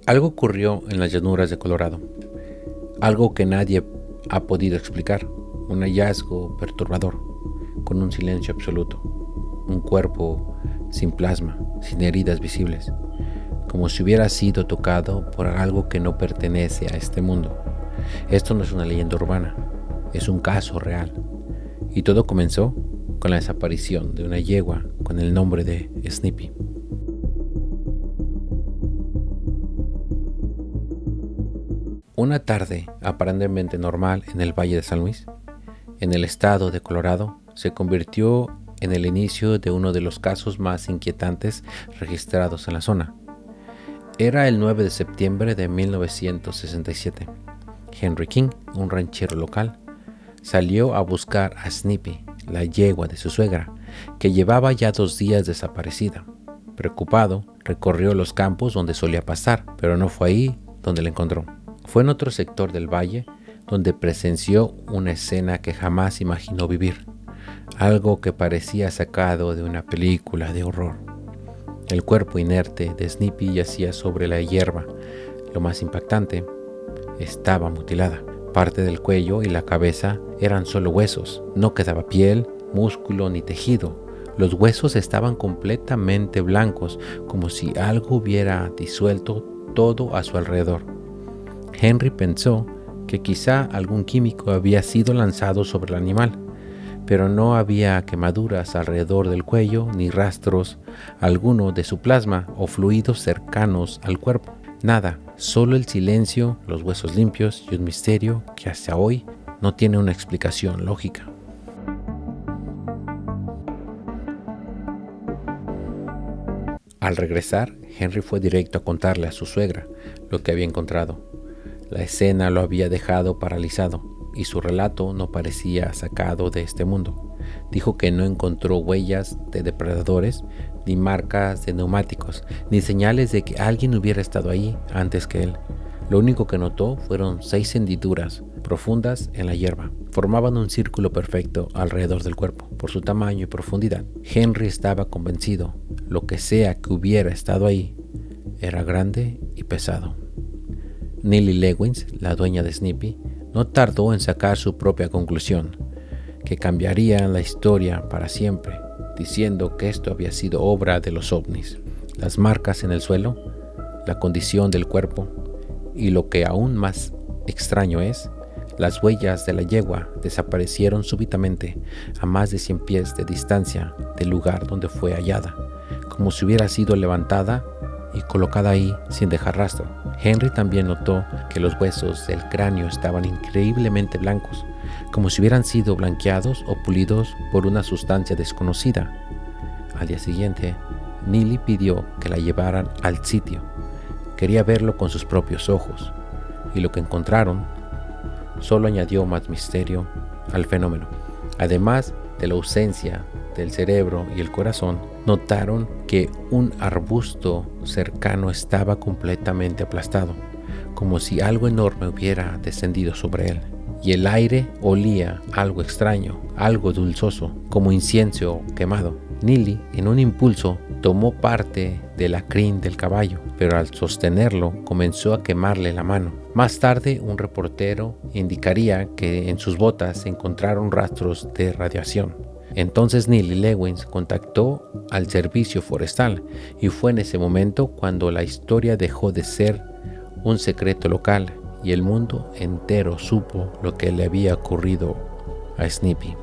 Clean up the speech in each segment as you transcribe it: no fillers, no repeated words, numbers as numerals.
Algo ocurrió en las llanuras de Colorado, algo que nadie ha podido explicar, un hallazgo perturbador, con un silencio absoluto, un cuerpo sin plasma, sin heridas visibles, como si hubiera sido tocado por algo que no pertenece a este mundo. Esto no es una leyenda urbana, es un caso real, y todo comenzó con la desaparición de una yegua con el nombre de Snippy. Una tarde aparentemente normal en el Valle de San Luis, en el estado de Colorado, se convirtió en el inicio de uno de los casos más inquietantes registrados en la zona. Era el 9 de septiembre de 1967. Henry King, un ranchero local, salió a buscar a Snippy, la yegua de su suegra, que llevaba ya 2 días desaparecida. Preocupado, recorrió los campos donde solía pasar, pero no fue ahí donde la encontró. Fue en otro sector del valle donde presenció una escena que jamás imaginó vivir, algo que parecía sacado de una película de horror. El cuerpo inerte de Snippy yacía sobre la hierba. Lo más impactante, estaba mutilada. Parte del cuello y la cabeza eran solo huesos, no quedaba piel, músculo ni tejido. Los huesos estaban completamente blancos, como si algo hubiera disuelto todo a su alrededor. Henry pensó que quizá algún químico había sido lanzado sobre el animal, pero no había quemaduras alrededor del cuello ni rastros alguno de su plasma o fluidos cercanos al cuerpo. Nada, solo el silencio, los huesos limpios y un misterio que hasta hoy no tiene una explicación lógica. Al regresar, Henry fue directo a contarle a su suegra lo que había encontrado. La escena lo había dejado paralizado y su relato no parecía sacado de este mundo. Dijo que no encontró huellas de depredadores, ni marcas de neumáticos, ni señales de que alguien hubiera estado ahí antes que él. Lo único que notó fueron 6 hendiduras profundas en la hierba. Formaban un círculo perfecto alrededor del cuerpo. Por su tamaño y profundidad, Henry estaba convencido, lo que sea que hubiera estado ahí, era grande y pesado. Neely Lewins, la dueña de Snippy, no tardó en sacar su propia conclusión, que cambiaría la historia para siempre, diciendo que esto había sido obra de los ovnis. Las marcas en el suelo, la condición del cuerpo y lo que aún más extraño es, las huellas de la yegua desaparecieron súbitamente a más de 100 pies de distancia del lugar donde fue hallada, como si hubiera sido levantada y colocada ahí sin dejar rastro. Henry también notó que los huesos del cráneo estaban increíblemente blancos, como si hubieran sido blanqueados o pulidos por una sustancia desconocida. Al día siguiente, Neely pidió que la llevaran al sitio. Quería verlo con sus propios ojos, y lo que encontraron solo añadió más misterio al fenómeno. Además de la ausencia del cerebro y el corazón, notaron que un arbusto cercano estaba completamente aplastado, como si algo enorme hubiera descendido sobre él. Y el aire olía algo extraño, algo dulzoso, como incienso quemado. Neely, en un impulso, tomó parte de la crin del caballo, pero al sostenerlo comenzó a quemarle la mano. Más tarde, un reportero indicaría que en sus botas se encontraron rastros de radiación. Entonces Neely Lewins contactó al servicio forestal y fue en ese momento cuando la historia dejó de ser un secreto local y el mundo entero supo lo que le había ocurrido a Snippy.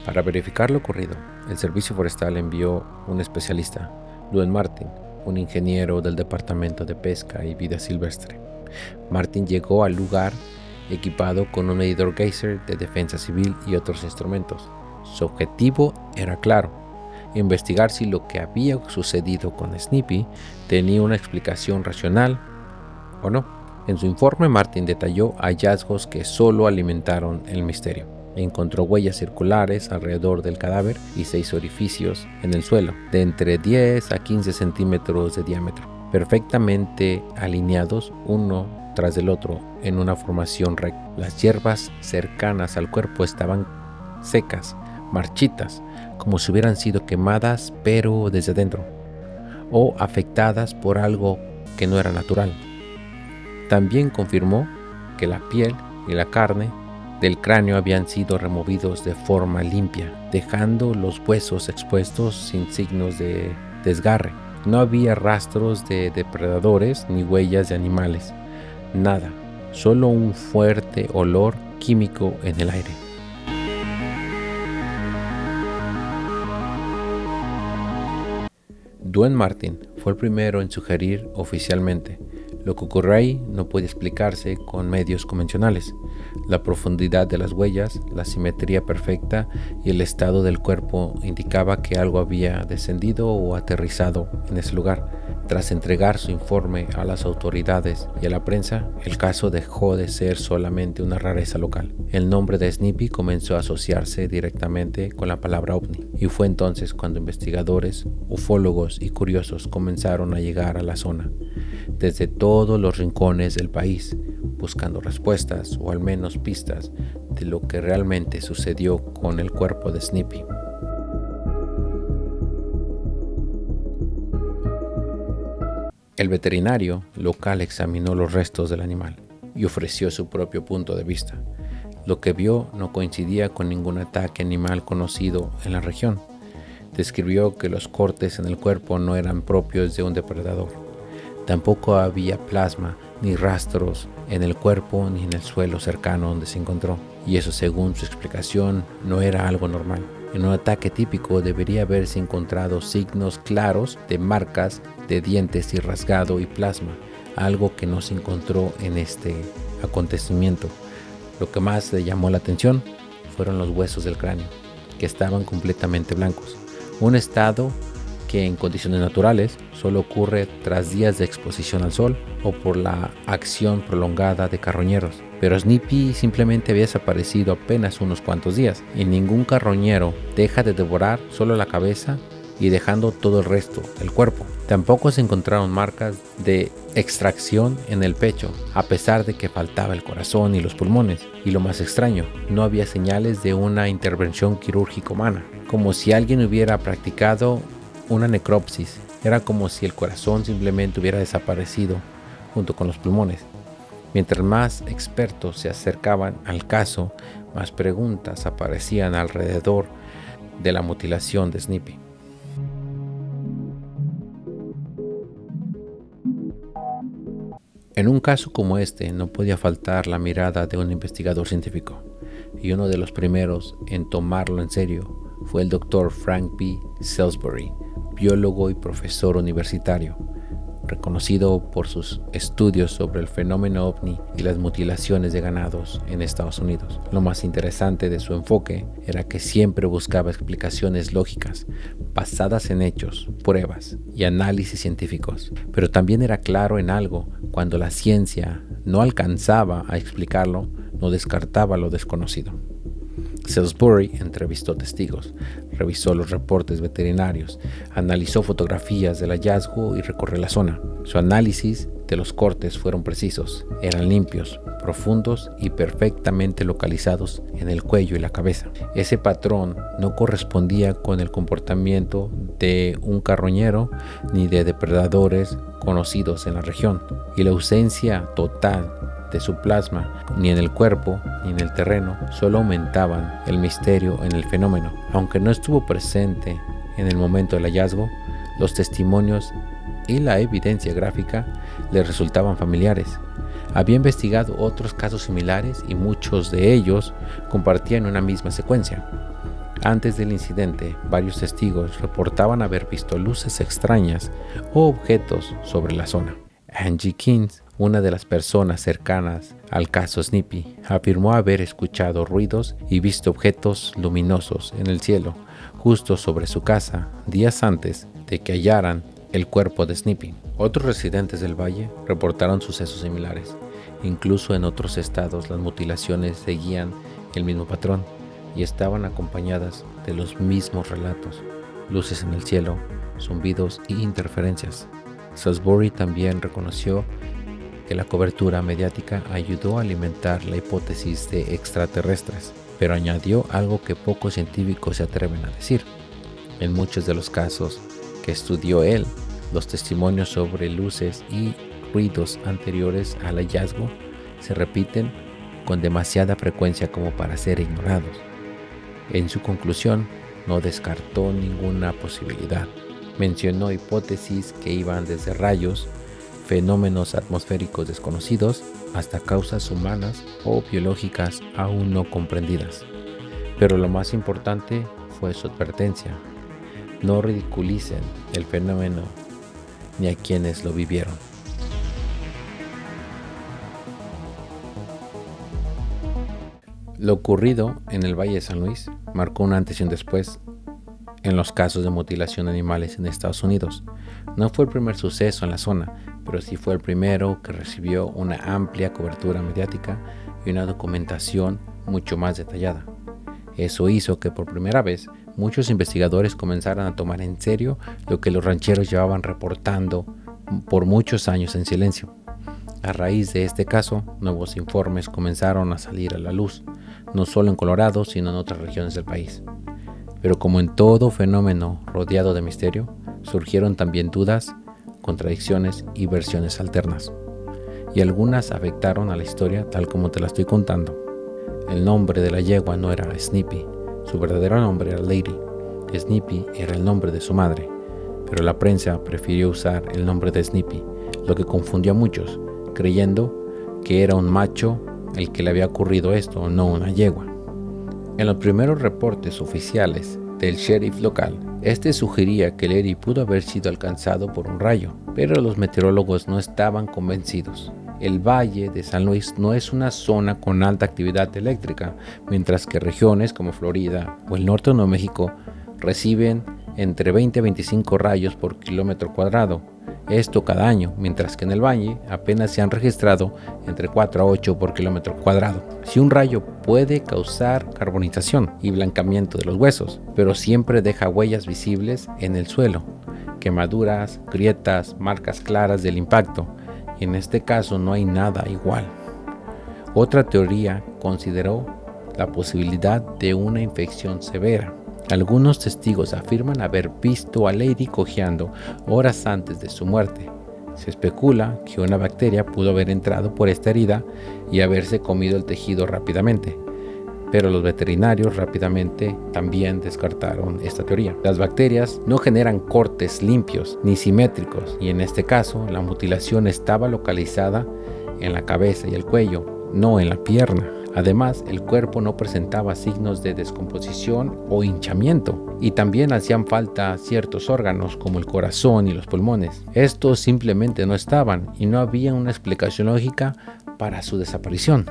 Para verificar lo ocurrido, el servicio forestal envió un especialista, Duane Martin, un ingeniero del Departamento de Pesca y Vida Silvestre. Martin llegó al lugar equipado con un medidor Geiser de defensa civil y otros instrumentos. Su objetivo era claro: investigar si lo que había sucedido con Snippy tenía una explicación racional o no. En su informe, Martin detalló hallazgos que solo alimentaron el misterio. Encontró huellas circulares alrededor del cadáver y 6 orificios en el suelo, de entre 10 a 15 centímetros de diámetro, perfectamente alineados uno tras del otro en una formación recta. Las hierbas cercanas al cuerpo estaban secas, marchitas, como si hubieran sido quemadas pero desde adentro, o afectadas por algo que no era natural. También confirmó que la piel y la carne del cráneo habían sido removidos de forma limpia, dejando los huesos expuestos sin signos de desgarre. No había rastros de depredadores ni huellas de animales, nada, solo un fuerte olor químico en el aire. Duane Martin fue el primero en sugerir oficialmente: lo que ocurrió ahí no puede explicarse con medios convencionales. La profundidad de las huellas, la simetría perfecta y el estado del cuerpo indicaba que algo había descendido o aterrizado en ese lugar. Tras entregar su informe a las autoridades y a la prensa, el caso dejó de ser solamente una rareza local. El nombre de Snippy comenzó a asociarse directamente con la palabra ovni, y fue entonces cuando investigadores, ufólogos y curiosos comenzaron a llegar a la zona, desde todos los rincones del país, buscando respuestas o al menos pistas de lo que realmente sucedió con el cuerpo de Snippy. El veterinario local examinó los restos del animal y ofreció su propio punto de vista. Lo que vio no coincidía con ningún ataque animal conocido en la región. Describió que los cortes en el cuerpo no eran propios de un depredador. Tampoco había plasma ni rastros en el cuerpo ni en el suelo cercano donde se encontró, y eso, según su explicación, no era algo normal. En un ataque típico debería haberse encontrado signos claros de marcas de dientes y rasgado y plasma, algo que no se encontró en este acontecimiento. Lo que más le llamó la atención fueron los huesos del cráneo, que estaban completamente blancos, un estado que en condiciones naturales solo ocurre tras días de exposición al sol o por la acción prolongada de carroñeros. Pero Snippy simplemente había desaparecido apenas unos cuantos días, y ningún carroñero deja de devorar solo la cabeza y dejando todo el resto del cuerpo. Tampoco se encontraron marcas de extracción en el pecho, a pesar de que faltaba el corazón y los pulmones. Y lo más extraño, no había señales de una intervención quirúrgica humana, como si alguien hubiera practicado una necropsis. Era como si el corazón simplemente hubiera desaparecido junto con los pulmones. Mientras más expertos se acercaban al caso, más preguntas aparecían alrededor de la mutilación de Snippy. En un caso como este no podía faltar la mirada de un investigador científico, y uno de los primeros en tomarlo en serio fue el Dr. Frank B. Salisbury, biólogo y profesor universitario, reconocido por sus estudios sobre el fenómeno ovni y las mutilaciones de ganados en Estados Unidos. Lo más interesante de su enfoque era que siempre buscaba explicaciones lógicas, basadas en hechos, pruebas y análisis científicos. Pero también era claro en algo: cuando la ciencia no alcanzaba a explicarlo, no descartaba lo desconocido. Salisbury entrevistó testigos, revisó los reportes veterinarios, analizó fotografías del hallazgo y recorrió la zona. Su análisis de los cortes fueron precisos, eran limpios, profundos y perfectamente localizados en el cuello y la cabeza. Ese patrón no correspondía con el comportamiento de un carroñero ni de depredadores conocidos en la región, y la ausencia total de su plasma, ni en el cuerpo ni en el terreno, solo aumentaban el misterio en el fenómeno. Aunque no estuvo presente en el momento del hallazgo, los testimonios y la evidencia gráfica le resultaban familiares. Había investigado otros casos similares y muchos de ellos compartían una misma secuencia. Antes del incidente, varios testigos reportaban haber visto luces extrañas o objetos sobre la zona. Angie Kings, una de las personas cercanas al caso Snippy, afirmó haber escuchado ruidos y visto objetos luminosos en el cielo justo sobre su casa días antes de que hallaran el cuerpo de Snippy. Otros residentes del valle reportaron sucesos similares. Incluso en otros estados las mutilaciones seguían el mismo patrón y estaban acompañadas de los mismos relatos: luces en el cielo, zumbidos y interferencias. Salisbury también reconoció que la cobertura mediática ayudó a alimentar la hipótesis de extraterrestres, pero añadió algo que pocos científicos se atreven a decir: En muchos de los casos que estudió él, los testimonios sobre luces y ruidos anteriores al hallazgo se repiten con demasiada frecuencia como para ser ignorados. En su conclusión, no descartó ninguna posibilidad. Mencionó hipótesis que iban desde rayos, fenómenos atmosféricos desconocidos, hasta causas humanas o biológicas aún no comprendidas. Pero lo más importante fue su advertencia: no ridiculicen el fenómeno ni a quienes lo vivieron. Lo ocurrido en el Valle de San Luis marcó un antes y un después en los casos de mutilación de animales en Estados Unidos. No fue el primer suceso en la zona, pero sí fue el primero que recibió una amplia cobertura mediática y una documentación mucho más detallada. Eso hizo que por primera vez muchos investigadores comenzaran a tomar en serio lo que los rancheros llevaban reportando por muchos años en silencio. A raíz de este caso, nuevos informes comenzaron a salir a la luz, no solo en Colorado, sino en otras regiones del país. Pero como en todo fenómeno rodeado de misterio, surgieron también dudas, contradicciones y versiones alternas. Y algunas afectaron a la historia tal como te la estoy contando. El nombre de la yegua no era Snippy, su verdadero nombre era Lady. Snippy era el nombre de su madre, pero la prensa prefirió usar el nombre de Snippy, lo que confundió a muchos, creyendo que era un macho el que le había ocurrido esto, no una yegua. En los primeros reportes oficiales del sheriff local, este sugería que Larry pudo haber sido alcanzado por un rayo, pero los meteorólogos no estaban convencidos. El Valle de San Luis no es una zona con alta actividad eléctrica, mientras que regiones como Florida o el norte de Nuevo México reciben entre 20 a 25 rayos por kilómetro cuadrado. Esto cada año, mientras que en el valle apenas se han registrado entre 4 a 8 por kilómetro cuadrado. Si un rayo puede causar carbonización y blancamiento de los huesos, pero siempre deja huellas visibles en el suelo, quemaduras, grietas, marcas claras del impacto, y en este caso no hay nada igual. Otra teoría consideró la posibilidad de una infección severa. Algunos testigos afirman haber visto a Lady cojeando horas antes de su muerte. Se especula que una bacteria pudo haber entrado por esta herida y haberse comido el tejido rápidamente, pero los veterinarios rápidamente también descartaron esta teoría. Las bacterias no generan cortes limpios ni simétricos, y en este caso la mutilación estaba localizada en la cabeza y el cuello, no en la pierna. Además, el cuerpo no presentaba signos de descomposición o hinchamiento, y también hacían falta ciertos órganos como el corazón y los pulmones. Estos simplemente no estaban y no había una explicación lógica para su desaparición.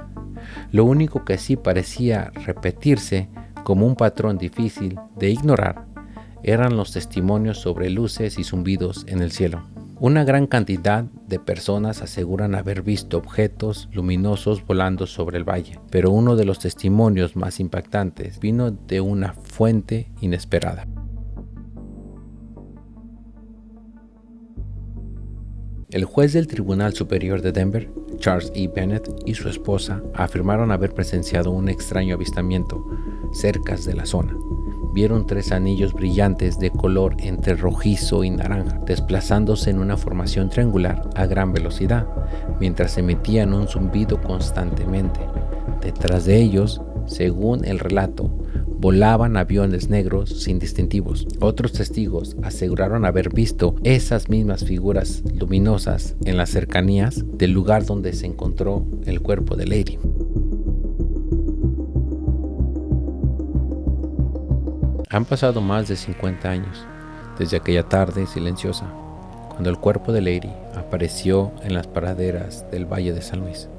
Lo único que sí parecía repetirse como un patrón difícil de ignorar eran los testimonios sobre luces y zumbidos en el cielo. Una gran cantidad de personas aseguran haber visto objetos luminosos volando sobre el valle, pero uno de los testimonios más impactantes vino de una fuente inesperada. El juez del Tribunal Superior de Denver, Charles E. Bennett, y su esposa afirmaron haber presenciado un extraño avistamiento cerca de la zona. Vieron 3 anillos brillantes de color entre rojizo y naranja, desplazándose en una formación triangular a gran velocidad, mientras emitían un zumbido constantemente. Detrás de ellos, según el relato, volaban aviones negros sin distintivos. Otros testigos aseguraron haber visto esas mismas figuras luminosas en las cercanías del lugar donde se encontró el cuerpo de Lady. Han pasado más de 50 años desde aquella tarde silenciosa, cuando el cuerpo de Lady apareció en las praderas del Valle de San Luis.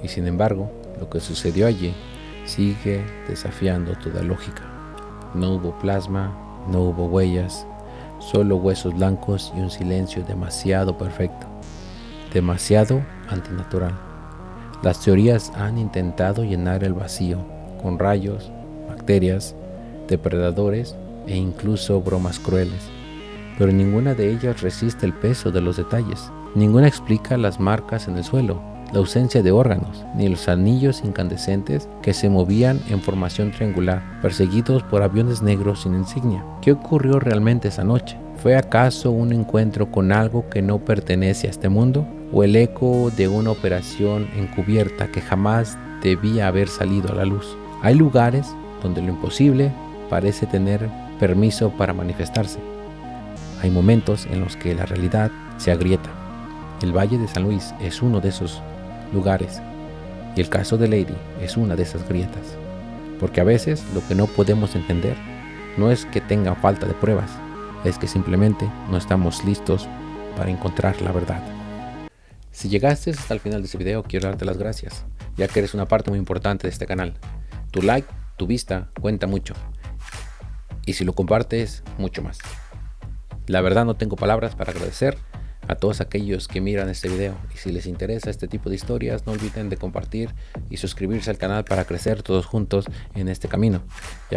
Y sin embargo, lo que sucedió allí sigue desafiando toda lógica. No hubo plasma, no hubo huellas, solo huesos blancos y un silencio demasiado perfecto, demasiado antinatural. Las teorías han intentado llenar el vacío con rayos, bacterias, depredadores e incluso bromas crueles, pero ninguna de ellas resiste el peso de los detalles. Ninguna explica las marcas en el suelo, la ausencia de órganos, ni los anillos incandescentes que se movían en formación triangular, perseguidos por aviones negros sin insignia. ¿Qué ocurrió realmente esa noche? ¿Fue acaso un encuentro con algo que no pertenece a este mundo? ¿O el eco de una operación encubierta que jamás debía haber salido a la luz? Hay lugares donde lo imposible parece tener permiso para manifestarse. Hay momentos en los que la realidad se agrieta. El Valle de San Luis es uno de esos lugares y el caso de Lady es una de esas grietas. Porque a veces lo que no podemos entender no es que tengan falta de pruebas, es que simplemente no estamos listos para encontrar la verdad. Si llegaste hasta el final de este video, quiero darte las gracias, ya que eres una parte muy importante de este canal. Tu like, tu vista, cuenta mucho. Y si lo compartes, mucho más. La verdad no tengo palabras para agradecer a todos aquellos que miran este video, y si les interesa este tipo de historias, no olviden de compartir y suscribirse al canal para crecer todos juntos en este camino, ya